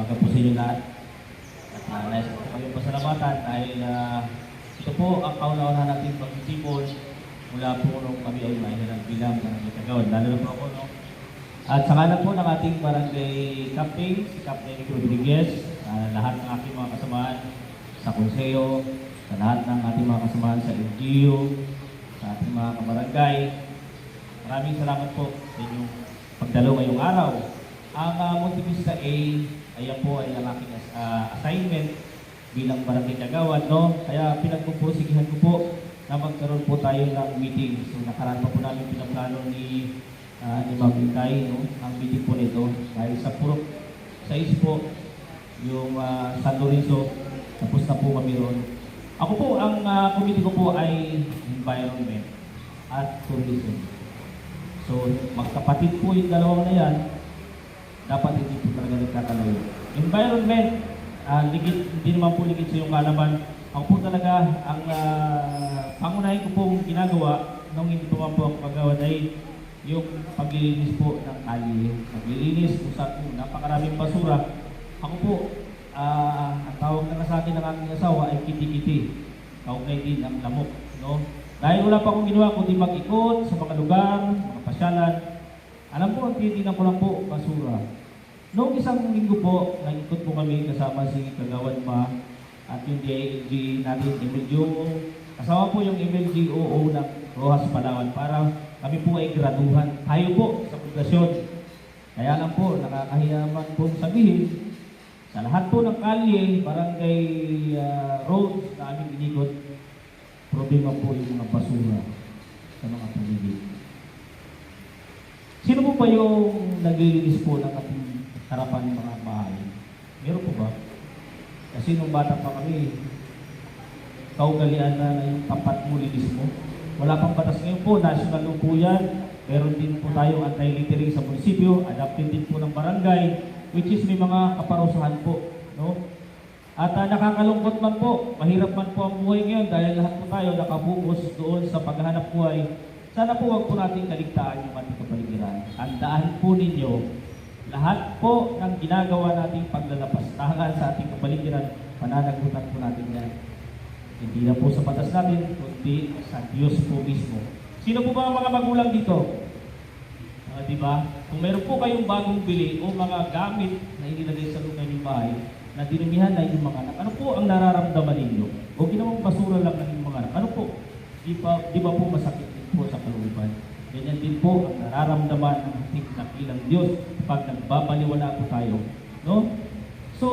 umaga po sa inyo lahat. At nais ko kayong pasalamatan dahil ito po ang kauna-una nating pagsisipon mula po nung kami ay mahiharang bilang barangay Kagawan. Lalo na po ako, no? At sa kanan po ng ating barangay captain, si Captain Nico Rodriguez, lahat ng ating mga kasamahan sa konseyo, sa lahat ng ating mga kasamahan sa LGU, sa ating mga kabarangay. Maraming salamat po sa inyong pagdalo ngayong araw. Ang Monte Vista A, ayan po ay ang aking assignment bilang barangay Kagawan, no? Kaya pinagpupursigihan ko po na magkaroon po tayo ng meeting. So nakaraan pa po namin pinaplano ni Ma'am Itay, no? Ang meeting po nito dahil sa Purok 6 po, yung San Lorenzo, tapos na po kami ron. Ako po, ang committee ko po ay environment at tourism. So magkapatid po yung dalawang na yan, dapat hindi po talaga nagkakalayo. Environment, hindi naman po ligid sa yung kalaban. Ako po talaga, ang pangunahin ko pong ginagawa nung hindi po ako paggawa ay yung paglilinis po ng kalye. Paglilinis kung saan po napakaraming basura. Ako po, ang tawag na sa akin ng aking asawa ay kiti-kiti. Kaugnay din ang lamok. No? Dahil wala pa akong ginawa kundi mag-ikot sa mga lugar, mga pasyalan. Alam po, ang tinitingnan ko lang po, basura. Noong isang linggo po, nag-ikot po kami kasama si Kagawan Ma at yung DILG natin, MLGO. Kasama po yung MLGOO ng Rojas Palawan para kami po ay graduhan. Tayo po sa poblasyon. Kaya lang po, nakakahiyaman po sabihin, sa lahat po ng kalye, barangay roads na aming inikot, problema po yung mga basura sa mga paligid. Sino po ba yung naglilinis po ng ating harapan ng mga bahay? Meron po ba? Kasi nung bata pa kami, kaugalian na yung tapat mo, linis mo. Wala pang batas ngayon po, national law po yan. Meron din po tayo anti-littering sa munisipyo, adapted din po ng barangay, which is may mga kaparusahan po. No? At nakakalungkot man po, mahirap man po ang buhay ngayon dahil lahat po tayo nakabuos doon sa paghahanap buhay. Sana po wag po natin kaligtaan yung ating kapaligiran. Tandaan po ninyo, lahat po ng ginagawa nating paglalapastangan sa ating kapaligiran, pananagutan po natin yan. Hindi na po sa batas natin, kundi sa Diyos po mismo. Sino po ba ang mga magulang dito? Diba? Kung meron po kayong bagong bili o mga gamit na inilagay sa loob ng inyong bahay, na dinumihan na inyong mga anak, ano po ang nararamdaman ninyo? O ginawang basura lang ng inyong mga anak, ano po? Di ba po masakit din po sa kalooban? Ganyan din po ang nararamdaman ng ating dakilang Diyos pag nagbabaliwala po tayo. No? So,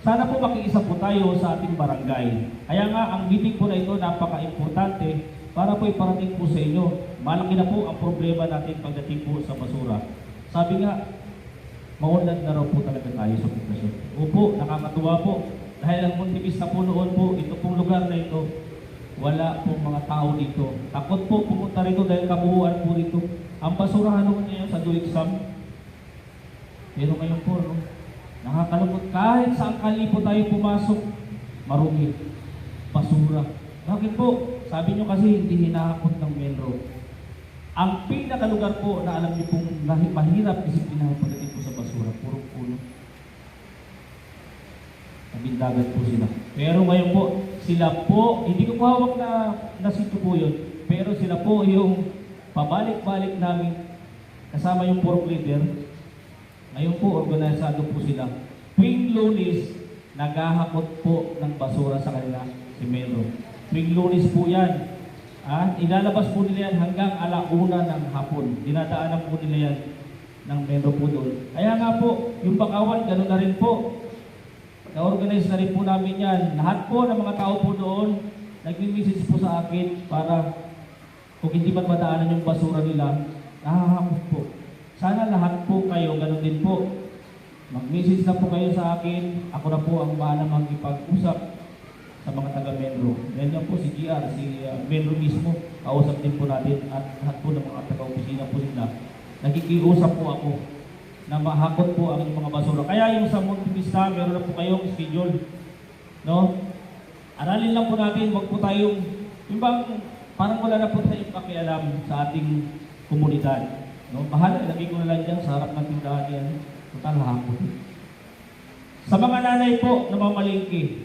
sana po makiisa po tayo sa ating barangay. Kaya nga, ang meeting po na ito napaka-importante para po iparating po sa inyo. Malaki na po ang problema natin pagdating po sa basura. Sabi nga, maunlad na raw po talaga tayo sa poblasyon. Opo, nakakatuwa po. Dahil ang Monte Vista po noon po, ito pong lugar na ito, wala pong mga tao dito. Takot po pumunta rito dahil kabuuan po rito. Ang basurahan naman ngayon sa Duixam. Pero ngayon po, no? Nakakalungkot. Kahit saan kali po tayo pumasok, marumi. Basura. Bakit po? Sabi nyo kasi hindi hinahakot ng main road. Ang pinakalugar po na alam niyo pong mahirap disiplinahan pagdating po sa basura, purong puno. Tabindagat po sila. Pero ngayon po, sila po, hindi ko po hawak na sito po yun, pero sila po yung pabalik-balik namin kasama yung purok leader. Ngayon po, organisado po sila. Tuwing Lunes, naghahakot po ng basura sa kanila si Melo. Tuwing Lunes po yan. Ilalabas po nila yan hanggang 1:00 ng hapon. Dinadaanan po nila yan ng Melo po doon. Kaya nga po, yung Bakawan, gano'n na rin po. Na-organize na rin po namin yan. Lahat po ng mga tao po doon, nag-message po sa akin para kung hindi man madaanan yung basura nila, nakahakot po. Sana lahat po kayo, gano'n din po. Mag-message na po kayo sa akin. Ako na po ang bahala magkipag-usap sa mga taga-Menro. Ganyan po si GR, si Menro mismo. Kausap din po natin at lahat po ng mga taga-opisina po nila. Nakikiusap po ako na mahakot po ang mga basura. Kaya yung sa Monte Vista, meron na po kayong schedule. No? Aralin lang po natin, wag po tayong, yung bang parang wala na po tayong pakialam sa ating komunidad. No? Bahala, ilagay ko na lang dyan sa harap ng tindahan yan. Total hakot. Sa mga nanay po na mamalingki,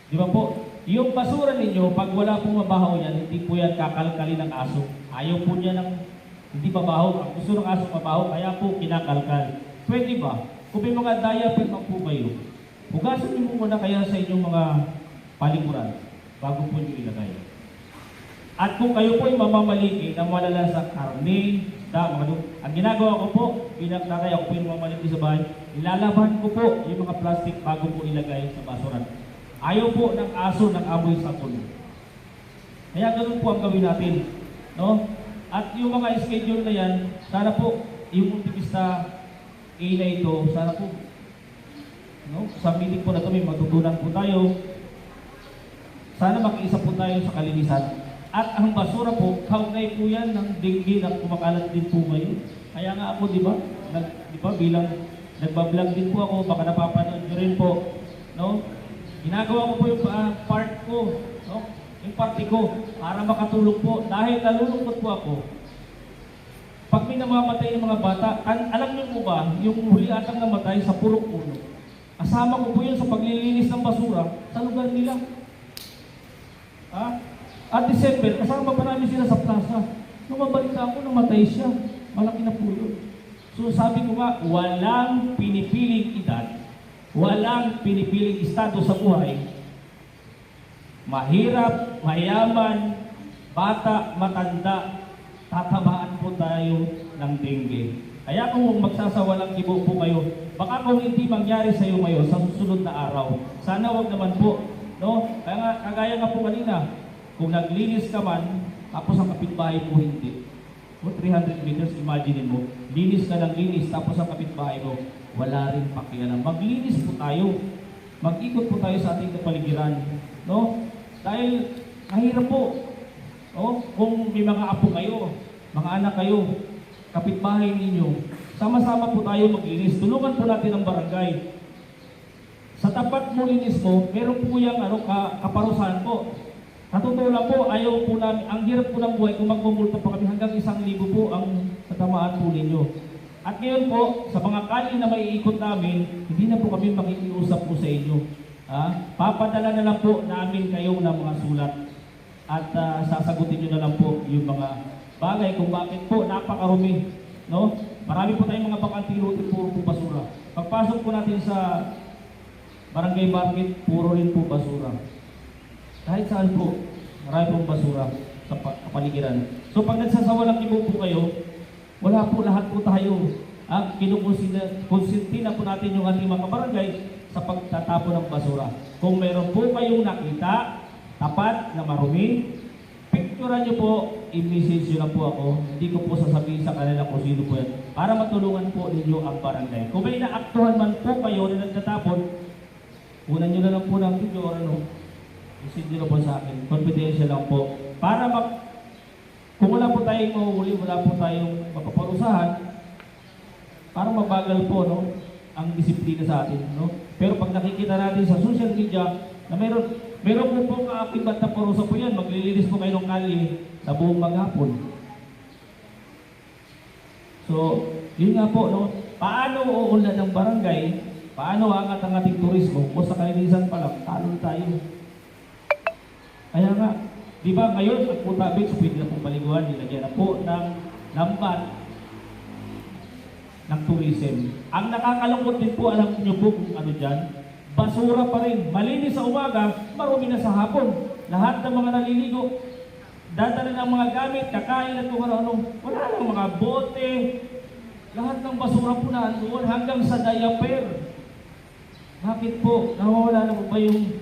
di ba po, yung basura ninyo, pag wala pong mabahaw yan, hindi po yan kakalkalin ng aso. Ayaw po niya ng hindi mabahaw. Ang gusto ng aso mabahaw, kaya po kinakalkal. Pwede ba? Kung may mga diaper man po kayo, hugasan niyo muna kaya sa inyong mga palikuran bago po niyo ilagay. At kung kayo po ay mamamalingki na malala sa karne, ang ginagawa ko po, pinagtatay ako po yung mamamalingki sa bahay, ilalaban ko po yung mga plastic bago po ilagay sa basuran. Ayaw po ng aso ng amoy sabon. Kaya ganun po ang gawin natin. No? At yung mga schedule na yan, sana po, yung Multivista A na ito, sana po, no? Sa meeting po na ito, may matutunan po tayo. Sana makiisa po tayo sa kalinisan. At ang basura po, kaugnay po yan ng dengue na kumakalat din po ngayon. Kaya nga ako, di ba? Bilang nagbablog din po ako, baka napapanood nyo rin po. No? Ginagawa ko po yung part ko, no? Yung party ko, para makatulong po. Dahil nalulungkot po ako. Pag may namamatay ng mga bata, alam niyo po ba, yung huli atang namatay sa purok puno. Kasama ko po yun sa paglilinis ng basura sa lugar nila. At December, kasama pa namin sila sa plaza. Nung mabalita ako, namatay siya. Malaki na po yun. So sabi ko nga, walang pinipiling edad, walang pinipiling estado sa buhay. Mahirap, mayaman, bata, matanda, tatabaan po tayo ng dengue. Kaya kung magsasawalang kibo po kayo, baka kung hindi mangyari sa iyo ngayon sa susunod na araw, sana wag naman po. No? Kaya nga, kagaya nga po kanina, kung naglinis ka man, tapos ang kapitbahay mo hindi. O 300 meters, imagine mo, linis ka ng linis, tapos ang kapitbahay mo, wala rin pakialam. Maglinis po tayo. Mag-ikot po tayo sa ating kapaligiran. No? Dahil, mahirap po. No? Kung may mga apo kayo, mga anak kayo, kapitbahay ninyo, sama-sama po tayo maglinis. Tulungan po natin ang barangay. Sa tapat mo linis mo, meron po yung kaparusahan po. Natutulong lang po, ayaw po namin, ang hirap po ng buhay kung magmumulta po kami hanggang 1,000 po ang katamaan po ninyo. At ngayon po, sa mga kali na maiikot namin, hindi na po kami makikiusap po sa inyo. Papadala na lang po namin kayo ng mga sulat. At sasagutin nyo na lang po yung mga bagay kung bakit po napakarumi. No? Marami po tayong mga bakanting lote, puro po basura. Pagpasok po natin sa barangay market, puro rin po basura. Kahit saan po, marami pong basura sa kapaligiran. So pag nagsasawalang ibo po kayo, wala po lahat po tayo. Kinukonsinti na po natin yung ating mga barangay sa pagtatapon ng basura. Kung meron po kayong nakita, tapat na marumi, picturean nyo po, i-message nyo lang po ako. Hindi ko po sasabihin sa kanila kung sino po yan. Para matulungan po ninyo ang barangay. Kung may naaktuhan man po kayo na nagtatapon, unan nyo na lang po ng video or ano, isip nyo na po sa akin. Confidential lang po. Para kung wala po tayong mahuhuli, wala po tayong mapaparusahan, para mabagal po, no, ang disiplina sa atin. No? Pero pag nakikita natin sa social media na meron po kaakibat na parusa po yan, maglilinis po kayo ng kali sa buong maghapon. So, yun nga po, no? Paano uunlad ng barangay? Paano angat ang ating turismo? Kung sa kalinisan pa lang, talo tayo. Kaya nga, di ba ngayon, ang Kuta Beach, pwede na pong paliguan, nilagyan na po ng lambat ng tourism. Ang nakakalungkot din po, alam niyo po kung ano dyan, basura pa rin. Malinis sa umaga, marumi na sa hapon. Lahat ng mga naliligo, dadala ng mga gamit, kakain at kung ano-ano. Wala lang mga bote. Lahat ng basura po na doon hanggang sa diaper. Bakit po? Nawawala na po ba yung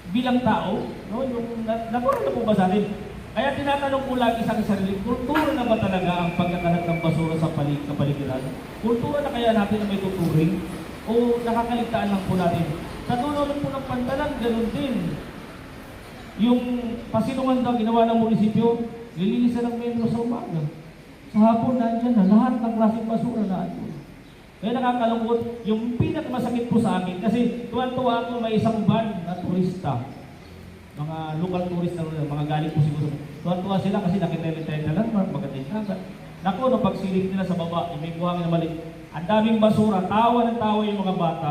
bilang tao? No? Yung nagkaroon na po ba sa atin? Kaya tinatanong ko lagi sa sarili, kultura na ba talaga ang pagkakalat ng basura sa kapaligiran? Kultura na kaya natin na may tuturing? O nakakaligtaan lang po natin? Sa dulo po ng Pantalan, ganun din. Yung pasilungan daw ginawa ng munisipyo, lilinisan ng metro sa umaga. Sa hapon, nandyan na lahat ng klaseng basura na ito. Kaya nakakalungkot, yung pinakamasakit po sa akin, kasi tuwan-tuwa ako may isang van na turista. Mga local tourist na mga galing po siguro. Tuwan-tuwa sila kasi nakita-try na lang, maganda yung kagat. Naku, no, pagsilip nila sa baba, may buhangin na maliit. Ang daming basura, tawa ng tawa yung mga bata.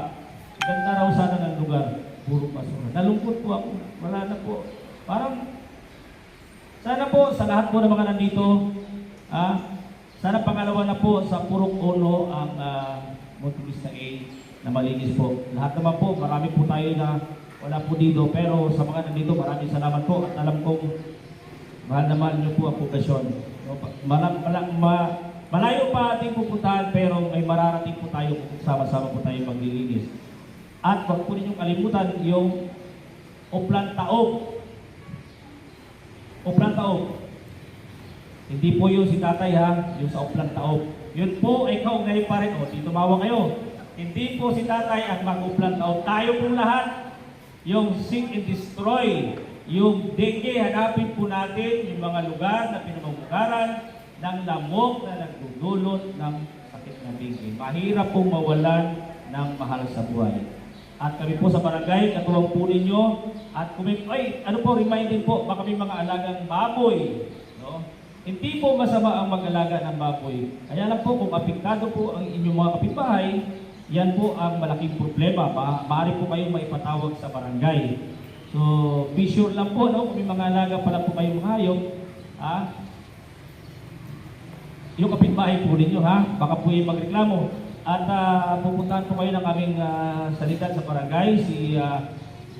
Ganda raw sana ng lugar, puro basura. Nalungkot po ako, wala na po. Parang, sana po sa lahat po ng mga nandito, sana pangalawa na po sa Purok Ono ang Montevista A na malinis po. Lahat naman po, marami po tayo na wala po dito, pero sa mga nandito, maraming salamat po at alam kong mahal naman niyo po ang pundasyon. Malayo pa ating pupuntahan pero may mararating po tayo kung sama-sama po tayo maglilinis. At wag po ninyong kalimutan yung Oplan Taob. Oplan Taob. Hindi po yung si tatay ha, yung sa Oplan Taob. Yun po ay kaugnay pa rin. O, di tumawa kayo. Hindi po si tatay ang mag-Oplan Taob. Tayo pong lahat, yung Seek and Destroy, yung dengue, hanapin po natin yung mga lugar na pinamumugaran ng lamok na nagdudulot ng sakit na dengue. Mahirap pong mawalan ng mahal sa buhay. At kami po sa barangay, katuwang po ninyo, at kung reminding po, baka may mga alagang baboy. No? Hindi po masama ang mag-alaga ng baboy. Kaya lang po, kung apektado po ang inyong mga kapitbahay, yan po ang malaking problema. Maaari po kayong maipatawag sa barangay. So, be sure lang po, no? Kung may mga alaga pala po kayong hayop, yung kapitbahay po ninyo, baka po yung magreklamo. At pupuntahan po kayo ng aming salita sa barangay, si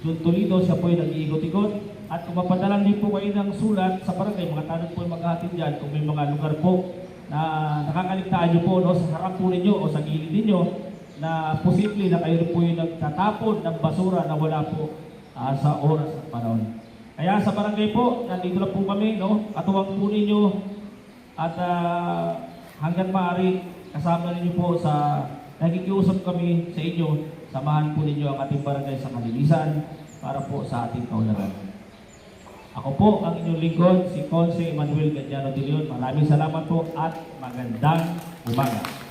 John Toledo, siya po yung nag-iigot-igot. At kung mapadalan din po kayo ng sulat sa barangay, mga tanong po yung maghahatid dyan, kung may mga lugar po na nakakaligtaan nyo po, no, sa harap po ninyo o sa gilid ninyo, na posible na kayo po yung nagtatapon ng basura na wala po sa oras at panahon. Kaya sa barangay po, nandito lang po kami, no? Katuwang po ninyo at hanggang maaari kasama ninyo po sa nakikiusap kami sa inyo, samahan po ninyo ang ating barangay sa kalinisan para po sa ating kaunlaran. Ako po ang inyong lingkod, si Conse Emmanuel Gadiano de Leon. Maraming salamat po at magandang umaga.